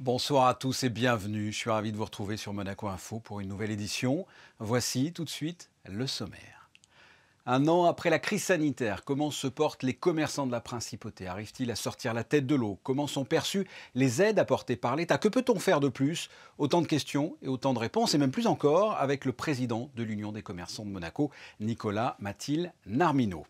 Bonsoir à tous et bienvenue. Je suis ravi de vous retrouver sur Monaco Info pour une nouvelle édition. Voici tout de suite le sommaire. Un an après la crise sanitaire, comment se portent les commerçants de la Principauté? Arrivent-ils à sortir la tête de l'eau? Comment sont perçues les aides apportées par l'État? Que peut-on faire de plus? Autant de questions et autant de réponses, et même plus encore avec le président de l'Union des commerçants de Monaco, Nicolas Mathilde Narmineau.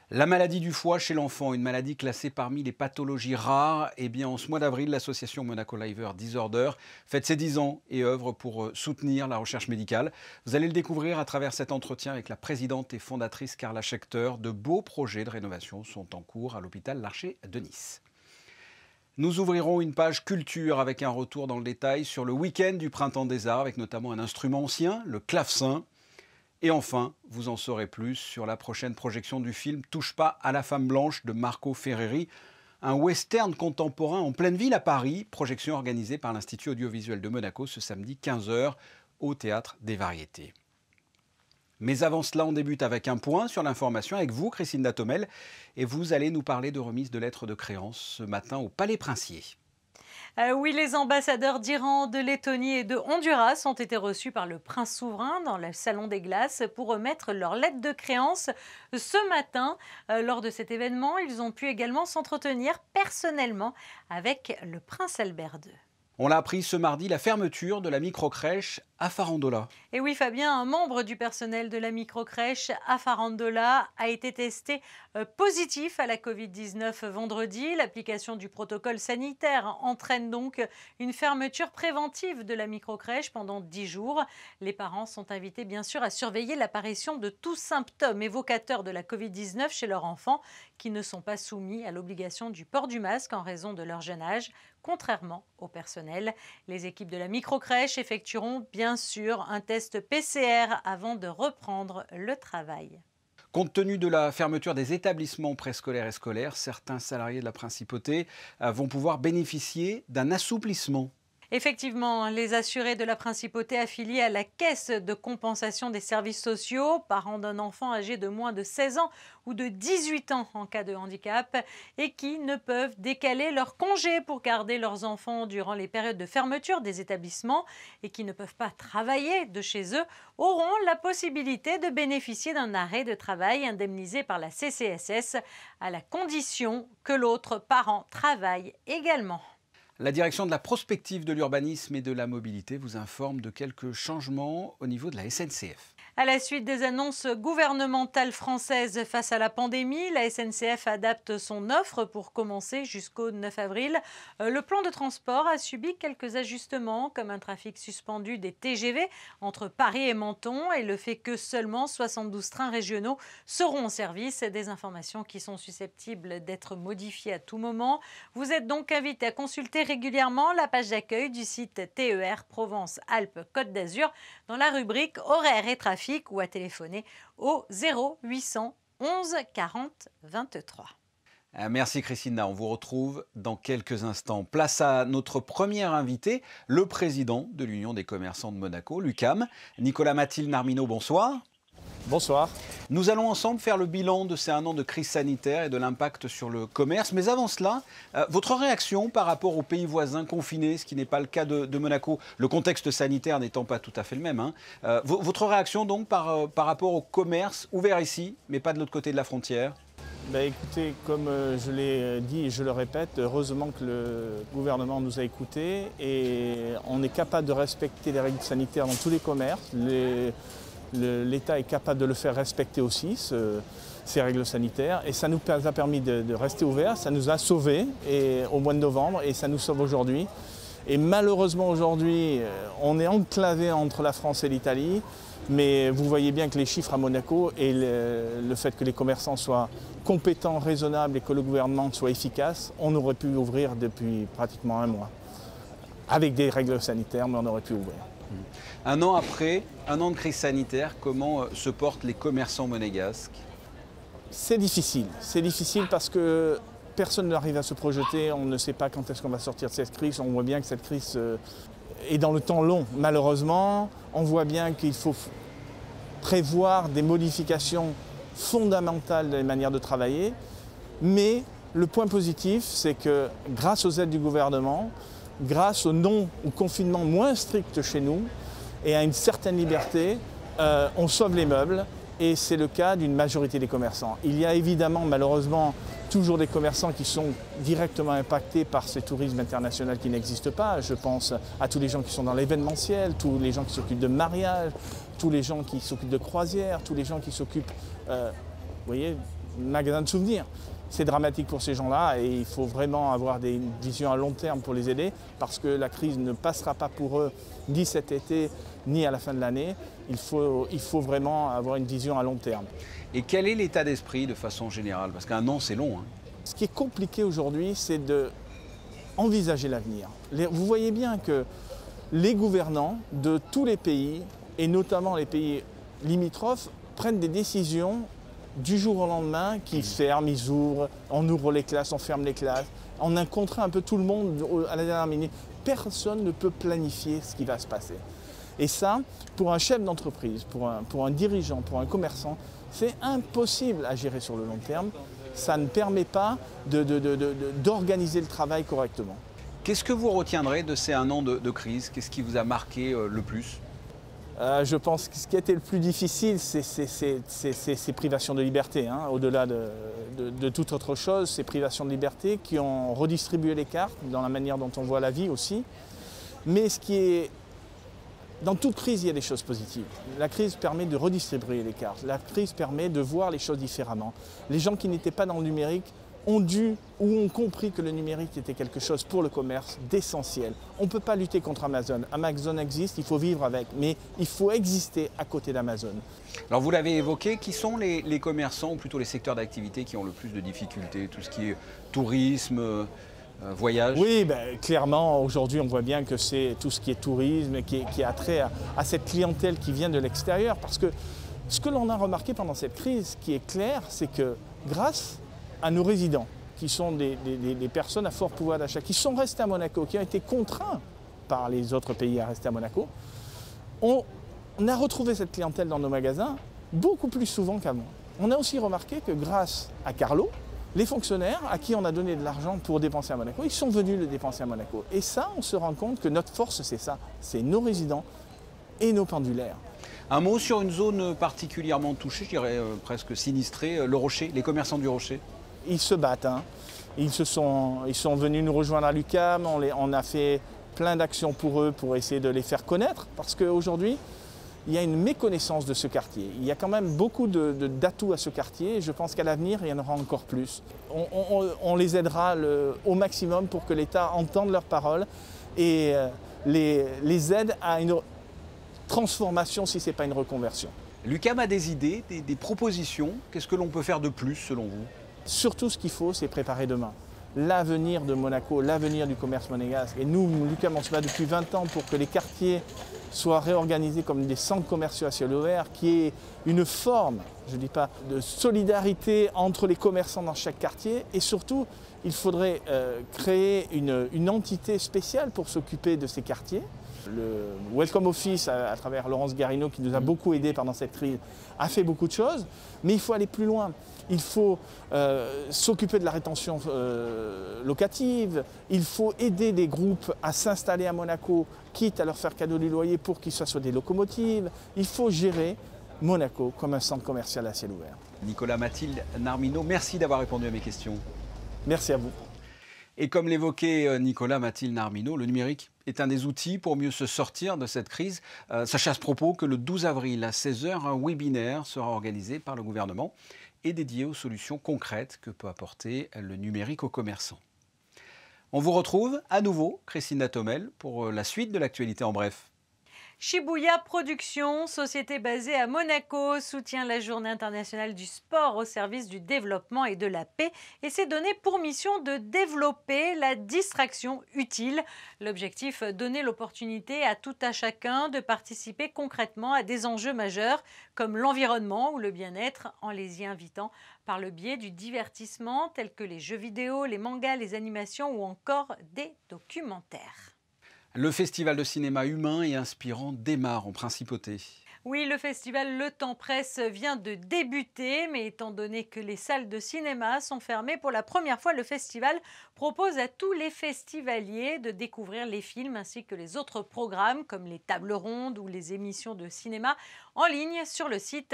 La maladie du foie chez l'enfant, une maladie classée parmi les pathologies rares. Eh bien, en ce mois d'avril, l'association Monaco Liver Disorder fête ses 10 ans et œuvre pour soutenir la recherche médicale. Vous allez le découvrir à travers cet entretien avec la présidente et fondatrice Carla Schechter. De beaux projets de rénovation sont en cours à l'hôpital Larcher de Nice. Nous ouvrirons une page culture avec un retour dans le détail sur le week-end du Printemps des Arts, avec notamment un instrument ancien, le clavecin. Et enfin, vous en saurez plus sur la prochaine projection du film « Touche pas à la femme blanche » de Marco Ferreri, un western contemporain en pleine ville à Paris, projection organisée par l'Institut audiovisuel de Monaco ce samedi 15h au Théâtre des Variétés. Mais avant cela, on débute avec un point sur l'information avec vous, Christine Datomel, et vous allez nous parler de remise de lettres de créance ce matin au Palais Princier. Oui, les ambassadeurs d'Iran, de Lettonie et de Honduras ont été reçus par le prince souverain dans le Salon des Glaces pour remettre leurs lettres de créance ce matin. Lors de cet événement, ils ont pu également s'entretenir personnellement avec le prince Albert II. On l'a appris ce mardi, la fermeture de la microcrèche à Farandola. Et oui, Fabien, un membre du personnel de la microcrèche à Farandola a été testé positif à la Covid-19 vendredi. L'application du protocole sanitaire entraîne donc une fermeture préventive de la microcrèche pendant 10 jours. Les parents sont invités bien sûr à surveiller l'apparition de tous symptômes évocateurs de la Covid-19 chez leurs enfants qui ne sont pas soumis à l'obligation du port du masque en raison de leur jeune âge. Contrairement au personnel, les équipes de la microcrèche effectueront bien sûr un test PCR avant de reprendre le travail. Compte tenu de la fermeture des établissements préscolaires et scolaires, certains salariés de la Principauté vont pouvoir bénéficier d'un assouplissement. Effectivement, les assurés de la Principauté affiliés à la Caisse de compensation des services sociaux, parents d'un enfant âgé de moins de 16 ans ou de 18 ans en cas de handicap, et qui ne peuvent décaler leur congé pour garder leurs enfants durant les périodes de fermeture des établissements et qui ne peuvent pas travailler de chez eux, auront la possibilité de bénéficier d'un arrêt de travail indemnisé par la CCSS à la condition que l'autre parent travaille également. La direction de la prospective de l'urbanisme et de la mobilité vous informe de quelques changements au niveau de la SNCF. À la suite des annonces gouvernementales françaises face à la pandémie, la SNCF adapte son offre pour commencer jusqu'au 9 avril. Le plan de transport a subi quelques ajustements, comme un trafic suspendu des TGV entre Paris et Menton et le fait que seulement 72 trains régionaux seront en service. Des informations qui sont susceptibles d'être modifiées à tout moment. Vous êtes donc invité à consulter régulièrement la page d'accueil du site TER Provence-Alpes-Côte d'Azur dans la rubrique horaires et trafic ou à téléphoner au 0800 11 40 23. Merci Christina, on vous retrouve dans quelques instants. Place à notre premier invité, le président de l'Union des commerçants de Monaco, l'UCAM, Nicolas Mathilde Narmineau, bonsoir. Bonsoir. Nous allons ensemble faire le bilan de ces 1 an de crise sanitaire et de l'impact sur le commerce. Mais avant cela, votre réaction par rapport aux pays voisins confinés, ce qui n'est pas le cas de Monaco, le contexte sanitaire n'étant pas tout à fait le même. Votre réaction donc par rapport au commerce ouvert ici, mais pas de l'autre côté de la frontière? Écoutez, comme je l'ai dit et je le répète, heureusement que le gouvernement nous a écoutés et on est capable de respecter les règles sanitaires dans tous les commerces. L'État est capable de le faire respecter aussi, ces règles sanitaires. Et ça nous a permis de rester ouverts, ça nous a sauvés au mois de novembre et ça nous sauve aujourd'hui. Et malheureusement aujourd'hui, on est enclavé entre la France et l'Italie. Mais vous voyez bien que les chiffres à Monaco et le fait que les commerçants soient compétents, raisonnables et que le gouvernement soit efficace, on aurait pu ouvrir depuis pratiquement 1 mois. Avec des règles sanitaires, mais on aurait pu ouvrir. 1 an après, 1 an de crise sanitaire, comment se portent les commerçants monégasques? C'est difficile parce que personne n'arrive à se projeter, on ne sait pas quand est-ce qu'on va sortir de cette crise, on voit bien que cette crise est dans le temps long. Malheureusement, on voit bien qu'il faut prévoir des modifications fondamentales des manières de travailler, mais le point positif, c'est que grâce aux aides du gouvernement, grâce au confinement moins strict chez nous et à une certaine liberté, on sauve les meubles. Et c'est le cas d'une majorité des commerçants. Il y a évidemment, malheureusement, toujours des commerçants qui sont directement impactés par ce tourisme international qui n'existe pas. Je pense à tous les gens qui sont dans l'événementiel, tous les gens qui s'occupent de mariage, tous les gens qui s'occupent de croisières, tous les gens qui s'occupent, vous voyez, magasins de souvenirs. C'est dramatique pour ces gens-là et il faut vraiment avoir des visions à long terme pour les aider parce que la crise ne passera pas pour eux ni cet été ni à la fin de l'année. Il faut vraiment avoir une vision à long terme. Et quel est l'état d'esprit de façon générale? Parce qu'un an, c'est long. Ce qui est compliqué aujourd'hui, c'est d'envisager l'avenir. Vous voyez bien que les gouvernants de tous les pays, et notamment les pays limitrophes, prennent des décisions du jour au lendemain qui ferment, ils ouvrent, on ouvre les classes, on ferme les classes. On a contraint un peu tout le monde à la dernière minute. Personne ne peut planifier ce qui va se passer. Et ça, pour un chef d'entreprise, pour un dirigeant, pour un commerçant, c'est impossible à gérer sur le long terme. Ça ne permet pas d'organiser le travail correctement. Qu'est-ce que vous retiendrez de ces un an de crise? Qu'est-ce qui vous a marqué le plus? Je pense que ce qui a été le plus difficile, c'est ces privations de liberté. Hein. Au-delà de toute autre chose, ces privations de liberté qui ont redistribué les cartes dans la manière dont on voit la vie aussi. Mais dans toute crise, il y a des choses positives. La crise permet de redistribuer les cartes. La crise permet de voir les choses différemment. Les gens qui n'étaient pas dans le numérique ont compris que le numérique était quelque chose pour le commerce d'essentiel. On ne peut pas lutter contre Amazon. Amazon existe, il faut vivre avec, mais il faut exister à côté d'Amazon. Alors vous l'avez évoqué, qui sont les commerçants ou plutôt les secteurs d'activité qui ont le plus de difficultés? Tout ce qui est tourisme, voyage? Oui, clairement, aujourd'hui, on voit bien que c'est tout ce qui est tourisme qui a trait à cette clientèle qui vient de l'extérieur. Parce que ce que l'on a remarqué pendant cette crise, qui est clair, c'est que grâce à nos résidents, qui sont des personnes à fort pouvoir d'achat, qui sont restés à Monaco, qui ont été contraints par les autres pays à rester à Monaco, on a retrouvé cette clientèle dans nos magasins beaucoup plus souvent qu'avant. On a aussi remarqué que grâce à Carlo, les fonctionnaires à qui on a donné de l'argent pour dépenser à Monaco, ils sont venus le dépenser à Monaco. Et ça, on se rend compte que notre force, c'est ça, c'est nos résidents et nos pendulaires. Un mot sur une zone particulièrement touchée, je dirais presque sinistrée, le Rocher, les commerçants du Rocher? Ils se battent. Hein. Ils sont venus nous rejoindre à l'UQAM. On a fait plein d'actions pour eux pour essayer de les faire connaître. Parce qu'aujourd'hui, il y a une méconnaissance de ce quartier. Il y a quand même beaucoup d'atouts à ce quartier. Et je pense qu'à l'avenir, il y en aura encore plus. On les aidera au maximum pour que l'État entende leurs paroles et les aide à une transformation si ce n'est pas une reconversion. L'UQAM a des idées, des propositions. Qu'est-ce que l'on peut faire de plus selon vous? Surtout, ce qu'il faut, c'est préparer demain. L'avenir de Monaco, l'avenir du commerce monégasque. Et nous, l'UQAM, on se bat depuis 20 ans pour que les quartiers soient réorganisés comme des centres commerciaux à ciel ouvert, qui est une forme, je ne dis pas, de solidarité entre les commerçants dans chaque quartier. Et surtout, il faudrait créer une entité spéciale pour s'occuper de ces quartiers. Le Welcome Office, à travers Laurence Garino, qui nous a beaucoup aidés pendant cette crise, a fait beaucoup de choses, mais il faut aller plus loin. Il faut s'occuper de la rétention locative, il faut aider des groupes à s'installer à Monaco, quitte à leur faire cadeau du loyer pour qu'ils soient sur des locomotives. Il faut gérer Monaco comme un centre commercial à ciel ouvert. Nicolas Mathilde Narmino, merci d'avoir répondu à mes questions. Merci à vous. Et comme l'évoquait Nicolas Mathilde Narmino, le numérique est un des outils pour mieux se sortir de cette crise. Sachez à ce propos que le 12 avril à 16h, un webinaire sera organisé par le gouvernement et dédié aux solutions concrètes que peut apporter le numérique aux commerçants. On vous retrouve à nouveau, Christina Thomel, pour la suite de l'actualité en bref. Shibuya Productions, société basée à Monaco, soutient la Journée internationale du sport au service du développement et de la paix et s'est donné pour mission de développer la distraction utile. L'objectif, donner l'opportunité à tout à chacun de participer concrètement à des enjeux majeurs comme l'environnement ou le bien-être en les y invitant par le biais du divertissement tel que les jeux vidéo, les mangas, les animations ou encore des documentaires. Le festival de cinéma humain et inspirant démarre en principauté. Oui, le festival Le Temps Presse vient de débuter, mais étant donné que les salles de cinéma sont fermées, pour la première fois, le festival propose à tous les festivaliers de découvrir les films ainsi que les autres programmes comme les tables rondes ou les émissions de cinéma en ligne sur le site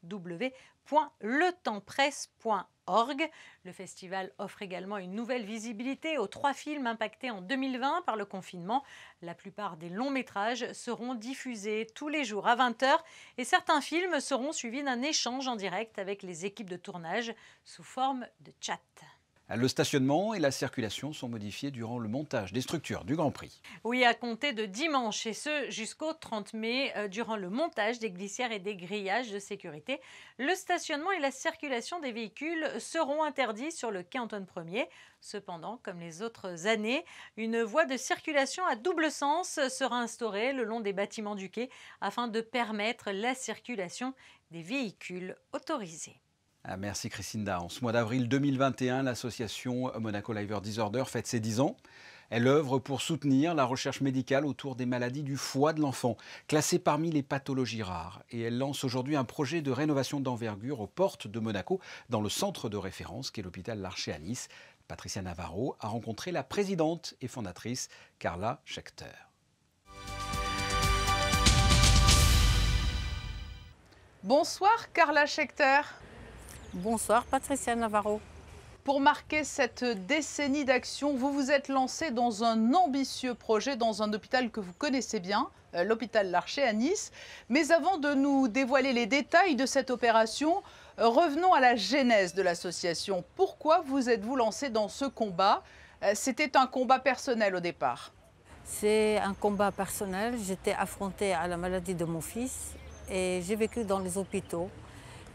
www.letempspresse.org. Le festival offre également une nouvelle visibilité aux 3 films impactés en 2020 par le confinement. La plupart des longs métrages seront diffusés tous les jours à 20h et certains films seront suivis d'un échange en direct avec les équipes de tournage sous forme de chat. Le stationnement et la circulation sont modifiés durant le montage des structures du Grand Prix. Oui, à compter de dimanche et ce jusqu'au 30 mai, durant le montage des glissières et des grillages de sécurité, le stationnement et la circulation des véhicules seront interdits sur le quai Antoine Ier. Cependant, comme les autres années, une voie de circulation à double sens sera instaurée le long des bâtiments du quai afin de permettre la circulation des véhicules autorisés. Merci Christinda. En ce mois d'avril 2021, l'association Monaco Liver Disorder fête ses 10 ans. Elle œuvre pour soutenir la recherche médicale autour des maladies du foie de l'enfant, classées parmi les pathologies rares. Et elle lance aujourd'hui un projet de rénovation d'envergure aux portes de Monaco, dans le centre de référence qu'est l'hôpital Larcher à Nice. Patricia Navarro a rencontré la présidente et fondatrice Carla Schechter. Bonsoir Carla Schechter. Bonsoir Patricia Navarro. Pour marquer cette décennie d'action, vous vous êtes lancée dans un ambitieux projet dans un hôpital que vous connaissez bien, l'hôpital Larcher à Nice. Mais avant de nous dévoiler les détails de cette opération, revenons à la genèse de l'association. Pourquoi vous êtes-vous lancée dans ce combat? C'était un combat personnel au départ. C'est un combat personnel. J'étais affrontée à la maladie de mon fils et j'ai vécu dans les hôpitaux.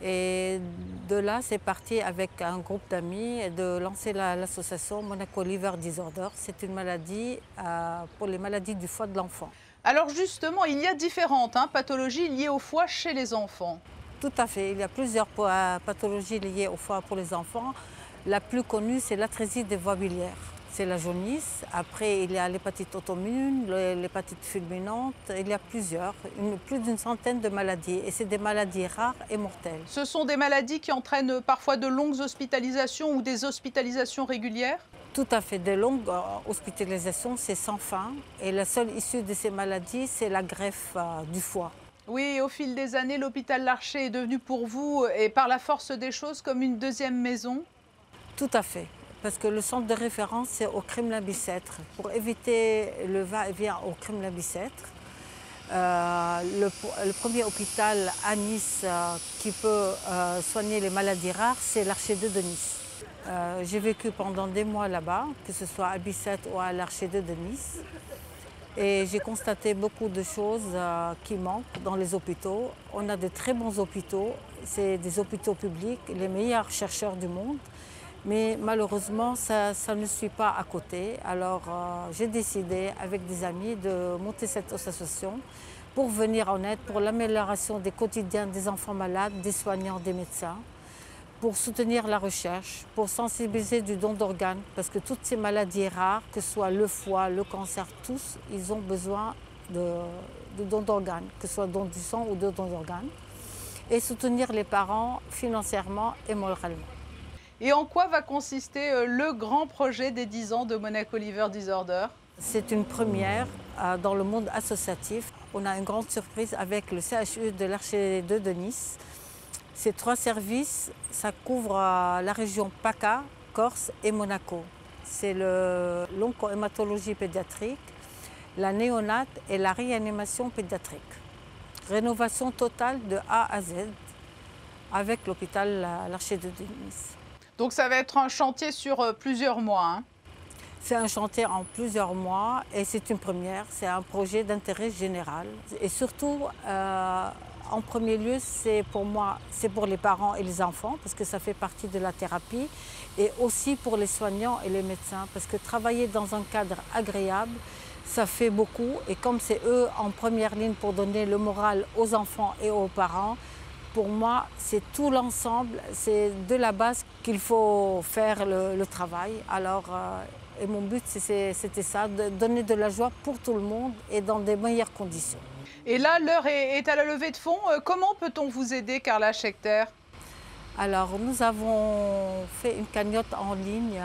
Et de là, c'est parti avec un groupe d'amis de lancer l'association Monaco Liver Disorder. C'est une maladie pour les maladies du foie de l'enfant. Alors justement, il y a différentes pathologies liées au foie chez les enfants. Tout à fait. Il y a plusieurs pathologies liées au foie pour les enfants. La plus connue, c'est l'atrésie des voies biliaires. C'est la jaunisse. Après, il y a l'hépatite auto-immune, l'hépatite fulminante. Il y a plus d'une centaine de maladies. Et c'est des maladies rares et mortelles. Ce sont des maladies qui entraînent parfois de longues hospitalisations ou des hospitalisations régulières? Tout à fait. De longues hospitalisations, c'est sans fin. Et la seule issue de ces maladies, c'est la greffe du foie. Oui, au fil des années, l'hôpital Larcher est devenu pour vous, et par la force des choses, comme une deuxième maison? Tout à fait. Parce que le centre de référence, c'est au Kremlin-Bicêtre. Pour éviter le va-et-vient au Kremlin-Bicêtre, le premier hôpital à Nice qui peut soigner les maladies rares, c'est l'Archer 2 de Nice. J'ai vécu pendant des mois là-bas, que ce soit à Bicêtre ou à l'Archer 2 de Nice. Et j'ai constaté beaucoup de choses qui manquent dans les hôpitaux. On a de très bons hôpitaux, c'est des hôpitaux publics, les meilleurs chercheurs du monde. Mais malheureusement, ça ne suit pas à côté. Alors j'ai décidé avec des amis de monter cette association pour venir en aide pour l'amélioration des quotidiens des enfants malades, des soignants, des médecins, pour soutenir la recherche, pour sensibiliser du don d'organes, parce que toutes ces maladies rares, que ce soit le foie, le cancer, tous, ils ont besoin de don d'organes, que ce soit don du sang ou de don d'organes, et soutenir les parents financièrement et moralement. Et en quoi va consister le grand projet des 10 ans de Monaco Liver Disorder? C'est une première dans le monde associatif. On a une grande surprise avec le CHU de l'Archer 2 de Nice. Ces 3 services, ça couvre la région PACA, Corse et Monaco. C'est l'oncohématologie pédiatrique, la néonate et la réanimation pédiatrique. Rénovation totale de A à Z avec l'hôpital L'Archer 2 de Nice. Donc ça va être un chantier sur plusieurs mois. C'est un chantier en plusieurs mois et c'est une première. C'est un projet d'intérêt général. Et surtout, en premier lieu, c'est pour moi, c'est pour les parents et les enfants parce que ça fait partie de la thérapie. Et aussi pour les soignants et les médecins parce que travailler dans un cadre agréable, ça fait beaucoup. Et comme c'est eux en première ligne pour donner le moral aux enfants et aux parents, pour moi, c'est tout l'ensemble, c'est de la base qu'il faut faire le travail. Alors, Et mon but, c'était ça, de donner de la joie pour tout le monde et dans des meilleures conditions. Et là, l'heure est à la levée de fonds. Comment peut-on vous aider, Carla Schechter? Alors, nous avons fait une cagnotte en ligne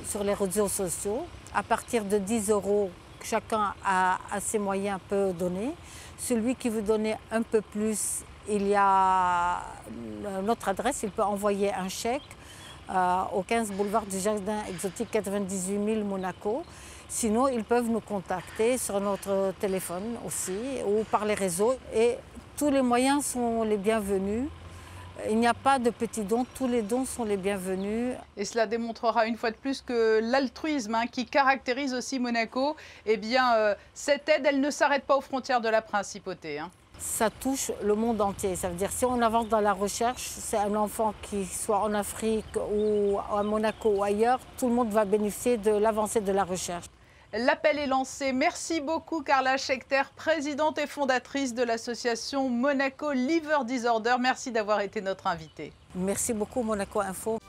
sur les réseaux sociaux. À partir de 10 €, chacun a ses moyens peut donner. Celui qui veut donner un peu plus, il y a notre adresse, il peut envoyer un chèque au 15 boulevard du Jardin Exotique 98 000 Monaco. Sinon, ils peuvent nous contacter sur notre téléphone aussi ou par les réseaux. Et tous les moyens sont les bienvenus. Il n'y a pas de petits dons, tous les dons sont les bienvenus. Et cela démontrera une fois de plus que l'altruisme qui caractérise aussi Monaco, eh bien, cette aide, elle ne s'arrête pas aux frontières de la principauté. Ça touche le monde entier. Ça veut dire si on avance dans la recherche, c'est un enfant qui soit en Afrique ou à Monaco ou ailleurs, tout le monde va bénéficier de l'avancée de la recherche. L'appel est lancé. Merci beaucoup Carla Schechter, présidente et fondatrice de l'association Monaco Liver Disorder. Merci d'avoir été notre invitée. Merci beaucoup Monaco Info.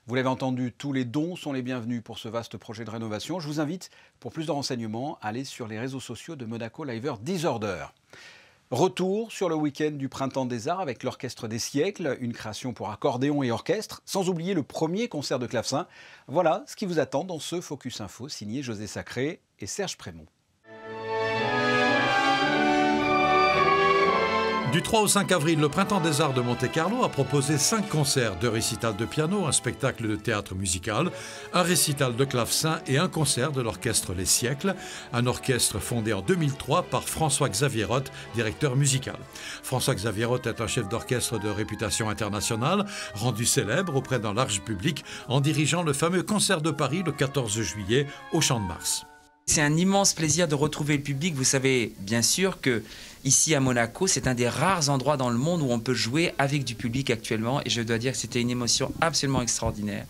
Vous l'avez entendu, tous les dons sont les bienvenus pour ce vaste projet de rénovation. Je vous invite, pour plus de renseignements, à aller sur les réseaux sociaux de Monaco Liver Disorder. Retour sur le week-end du Printemps des Arts avec l'Orchestre des Siècles, une création pour accordéon et orchestre, sans oublier le premier concert de clavecin. Voilà ce qui vous attend dans ce Focus Info, signé José Sacré et Serge Prémont. Du 3 au 5 avril, le Printemps des Arts de Monte-Carlo a proposé 5 concerts, 2 récitals de piano, un spectacle de théâtre musical, un récital de clavecin et un concert de l'Orchestre Les Siècles, un orchestre fondé en 2003 par François-Xavier Roth, directeur musical. François-Xavier Roth est un chef d'orchestre de réputation internationale, rendu célèbre auprès d'un large public en dirigeant le fameux concert de Paris le 14 juillet au Champ de Mars. C'est un immense plaisir de retrouver le public. Vous savez bien sûr que ici à Monaco, c'est un des rares endroits dans le monde où on peut jouer avec du public actuellement. Et je dois dire que c'était une émotion absolument extraordinaire.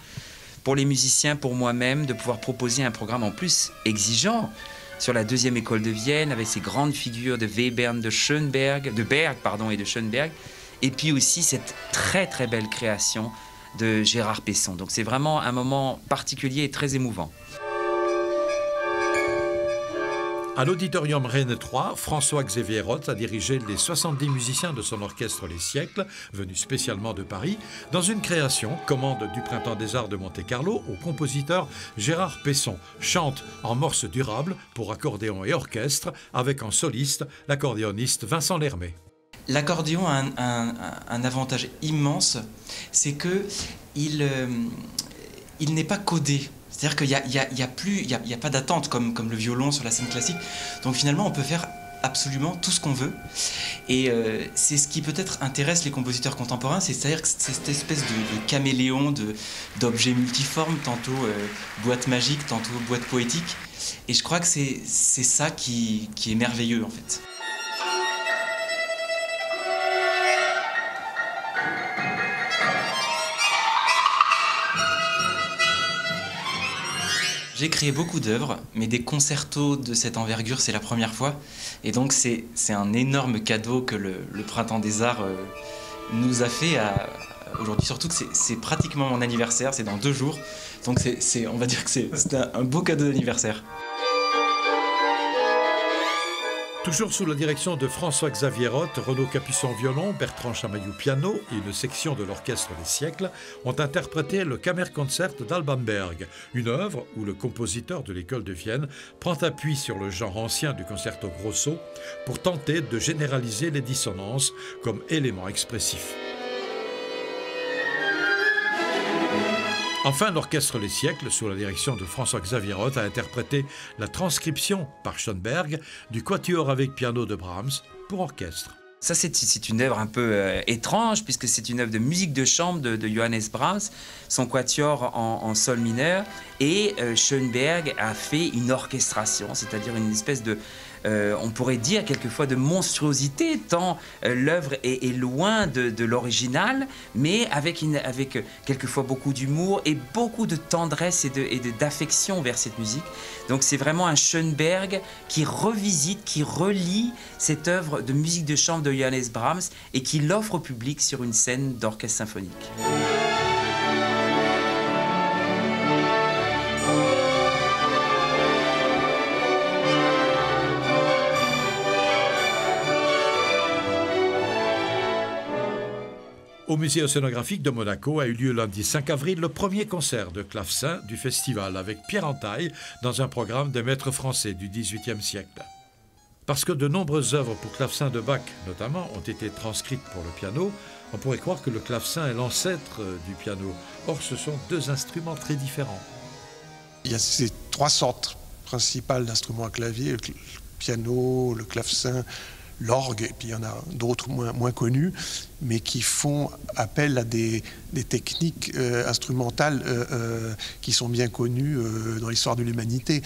Pour les musiciens, pour moi-même, de pouvoir proposer un programme en plus exigeant sur la deuxième école de Vienne, avec ces grandes figures de Webern, de Berg. Et puis aussi cette très très belle création de Gérard Pesson. Donc c'est vraiment un moment particulier et très émouvant. À l'Auditorium Rennes 3, François-Xavier Roth a dirigé les 70 musiciens de son orchestre Les Siècles, venus spécialement de Paris, dans une création, commande du Printemps des Arts de Monte-Carlo, au compositeur Gérard Pesson, chante en morse durable pour accordéon et orchestre, avec en soliste l'accordéoniste Vincent Lermet. L'accordéon a un avantage immense, c'est qu'il n'est pas codé. C'est-à-dire qu'il n'y a pas d'attente comme le violon sur la scène classique. Donc finalement, on peut faire absolument tout ce qu'on veut. Et c'est ce qui peut-être intéresse les compositeurs contemporains, c'est-à-dire que c'est cette espèce de caméléon d'objets multiformes, tantôt boîte magique, tantôt boîte poétique. Et je crois que c'est ça qui est merveilleux en fait. J'ai créé beaucoup d'œuvres, mais des concertos de cette envergure, c'est la première fois. Et donc c'est un énorme cadeau que le Printemps des Arts nous a fait aujourd'hui. Surtout que c'est pratiquement mon anniversaire, c'est dans 2 jours. Donc on va dire que c'est un beau cadeau d'anniversaire. Toujours sous la direction de François-Xavier Roth, Renaud Capuçon violon, Bertrand Chamaillou piano et une section de l'Orchestre des Siècles ont interprété le Kammerkonzert d'Alban Berg, une œuvre où le compositeur de l'école de Vienne prend appui sur le genre ancien du concerto grosso pour tenter de généraliser les dissonances comme élément expressif. Enfin, l'Orchestre Les Siècles, sous la direction de François-Xavier Roth, a interprété la transcription par Schoenberg du Quatuor avec piano de Brahms pour orchestre. Ça, c'est une œuvre un peu étrange, puisque c'est une œuvre de musique de chambre de Johannes Brahms, son quatuor en sol mineur, et Schoenberg a fait une orchestration, c'est-à-dire une espèce de, on pourrait dire quelquefois de monstruosité, tant l'œuvre est loin de l'original, mais avec quelquefois beaucoup d'humour et beaucoup de tendresse et d'affection vers cette musique. Donc c'est vraiment un Schoenberg qui revisite, qui relie cette œuvre de musique de chambre de Johannes Brahms et qui l'offre au public sur une scène d'orchestre symphonique. Au musée océanographique de Monaco a eu lieu lundi 5 avril le premier concert de clavecin du festival avec Pierre Entaille dans un programme des maîtres français du XVIIIe siècle. Parce que de nombreuses œuvres pour clavecin de Bach, notamment, ont été transcrites pour le piano, on pourrait croire que le clavecin est l'ancêtre du piano. Or, ce sont deux instruments très différents. Il y a ces trois sortes principales d'instruments à clavier, le piano, le clavecin, l'orgue, et puis il y en a d'autres moins connus, mais qui font appel à des techniques instrumentales qui sont bien connues dans l'histoire de l'humanité.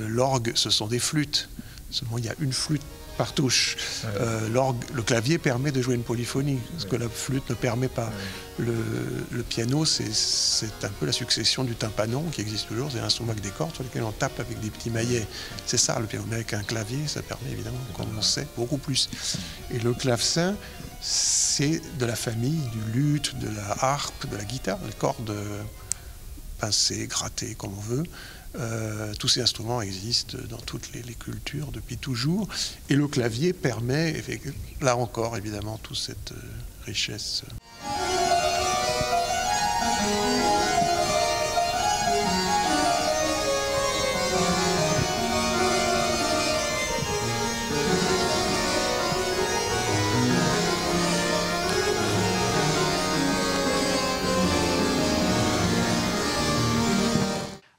L'orgue, ce sont des flûtes. Seulement, il y a une flûte par touche. Le clavier permet de jouer une polyphonie, ce que la flûte ne permet pas. Le piano, c'est un peu la succession du tympanon qui existe toujours. C'est un instrument avec des cordes sur lesquelles on tape avec des petits maillets. C'est ça le piano. Mais avec un clavier, ça permet évidemment, comme on sait, beaucoup plus. Et le clavecin, c'est de la famille du luth, de la harpe, de la guitare, les cordes pincées, grattées, comme on veut. Tous ces instruments existent dans toutes les cultures depuis toujours. Et le clavier permet, là encore, évidemment, toute cette richesse.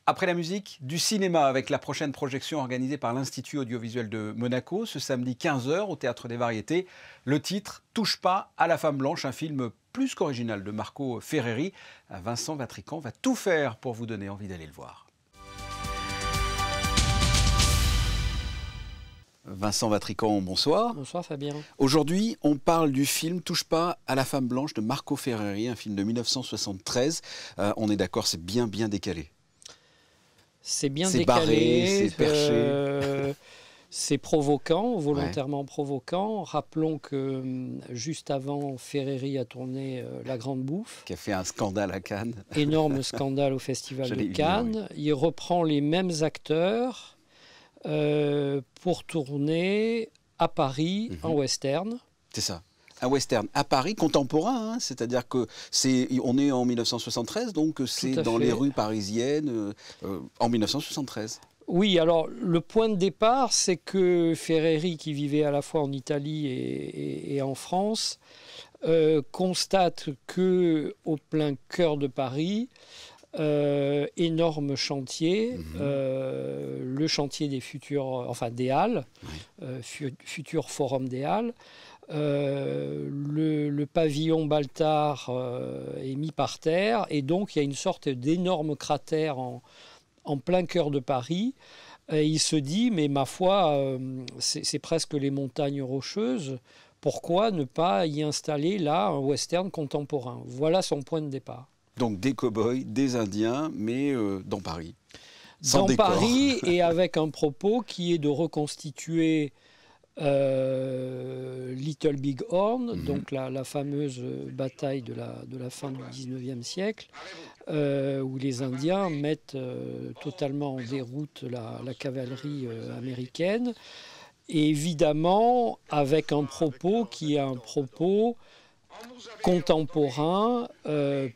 Après la musique, du cinéma avec la prochaine projection organisée par l'Institut audiovisuel de Monaco ce samedi 15h au Théâtre des Variétés. Le titre « Touche pas à la femme blanche », un film plus qu'original de Marco Ferreri. Vincent Vatrican va tout faire pour vous donner envie d'aller le voir. Vincent Vatrican, bonsoir. Bonsoir Fabien. Aujourd'hui, on parle du film « Touche pas à la femme blanche » de Marco Ferreri, un film de 1973. On est d'accord, c'est bien décalé. C'est bien décalé, barré, c'est perché. C'est provoquant, volontairement provoquant. Rappelons que juste avant, Ferreri a tourné La Grande Bouffe. Qui a fait un scandale à Cannes. Énorme scandale au Festival de Cannes. Oui. Il reprend les mêmes acteurs pour tourner à Paris en western. C'est ça. Un western à Paris contemporain, hein, c'est-à-dire que on est en 1973, donc c'est dans les rues parisiennes en 1973. Oui, alors le point de départ, c'est que Ferreri, qui vivait à la fois en Italie et en France, constate que au plein cœur de Paris, énorme chantier, le chantier des des Halles, futur Forum des Halles. Le pavillon Baltard est mis par terre et donc il y a une sorte d'énorme cratère en plein cœur de Paris. Et il se dit, mais ma foi, c'est presque les montagnes rocheuses, pourquoi ne pas y installer là un western contemporain? Voilà son point de départ. Donc des cow-boys, des Indiens, mais dans Paris. Dans Paris et avec un propos qui est de reconstituer Little Big Horn, donc la fameuse bataille de la fin du 19e siècle, où les Indiens mettent totalement en déroute la cavalerie américaine, et évidemment avec un propos qui est un propos contemporain et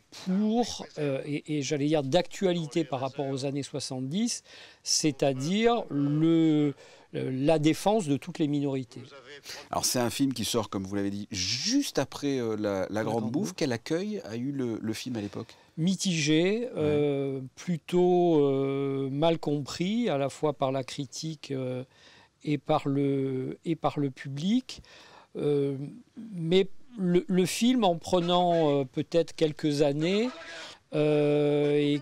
j'allais dire d'actualité par rapport aux années 70, c'est-à-dire la défense de toutes les minorités. Alors c'est un film qui sort, comme vous l'avez dit, juste après la Grande Bouffe. Quel accueil a eu le film à l'époque? Mitigé, plutôt mal compris, à la fois par la critique et par le public. Mais le film, en prenant peut-être quelques années, et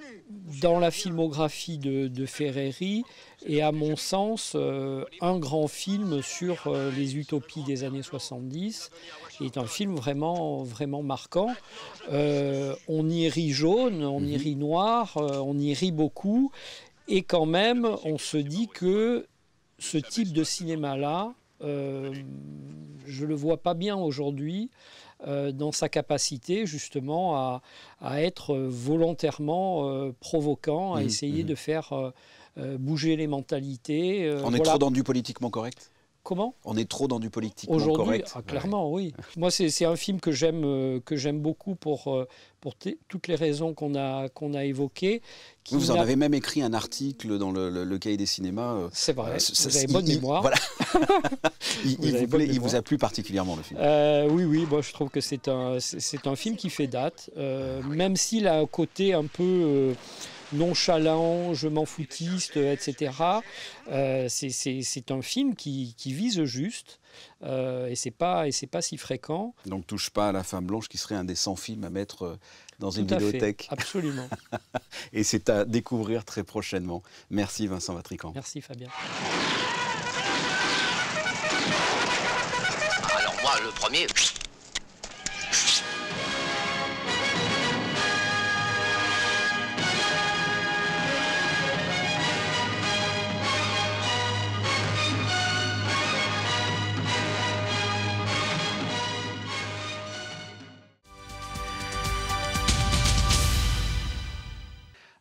dans la filmographie de Ferreri, est à mon sens un grand film sur les utopies des années 70. Il est un film vraiment, vraiment marquant. On y rit jaune, on y rit noir, on y rit beaucoup. Et quand même, on se dit que ce type de cinéma-là, je ne le vois pas bien aujourd'hui dans sa capacité justement à être volontairement provoquant, à essayer de faire bouger les mentalités. On est trop dans du politiquement correct? Comment? On est trop dans du politiquement aujourd'hui, correct. Clairement, oui. Moi, c'est un film que j'aime beaucoup pour toutes les raisons qu'on a évoquées. Vous en avez même écrit un article dans le Cahier des cinémas. C'est vrai, vous avez bonne mémoire. Voilà. il vous a plu particulièrement, le film. Oui, bon, je trouve que c'est un film qui fait date, même s'il a un côté un peu nonchalant, je m'en foutiste, etc. C'est un film qui vise juste, et c'est pas si fréquent. Donc touche pas à La Femme Blanche, qui serait un des 100 films à mettre dans une Tout à vidéothèque. fait, absolument. Et c'est à découvrir très prochainement. Merci Vincent Vatrican. Merci Fabien. Alors moi, le premier...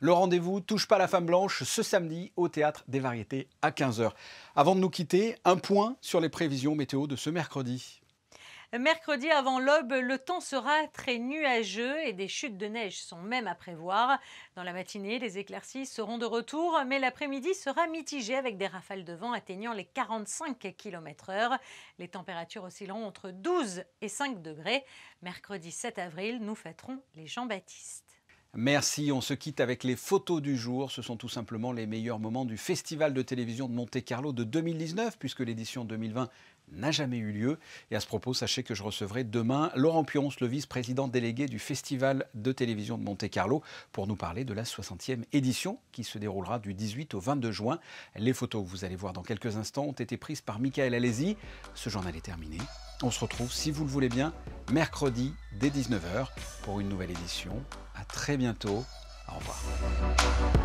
Le rendez-vous touche pas la Femme Blanche ce samedi au Théâtre des Variétés à 15h. Avant de nous quitter, un point sur les prévisions météo de ce mercredi. Mercredi avant l'aube, le temps sera très nuageux et des chutes de neige sont même à prévoir. Dans la matinée, les éclaircies seront de retour, mais l'après-midi sera mitigé avec des rafales de vent atteignant les 45 km/h. Les températures oscilleront entre 12 et 5 degrés. Mercredi 7 avril, nous fêterons les Jean-Baptiste. Merci, on se quitte avec les photos du jour. Ce sont tout simplement les meilleurs moments du Festival de télévision de Monte-Carlo de 2019, puisque l'édition 2020 n'a jamais eu lieu. Et à ce propos, sachez que je recevrai demain Laurent Pionce, le vice-président délégué du Festival de télévision de Monte-Carlo, pour nous parler de la 60e édition qui se déroulera du 18 au 22 juin. Les photos que vous allez voir dans quelques instants ont été prises par Michael Alési. Ce journal est terminé. On se retrouve, si vous le voulez bien, mercredi dès 19h pour une nouvelle édition. À très bientôt. Au revoir.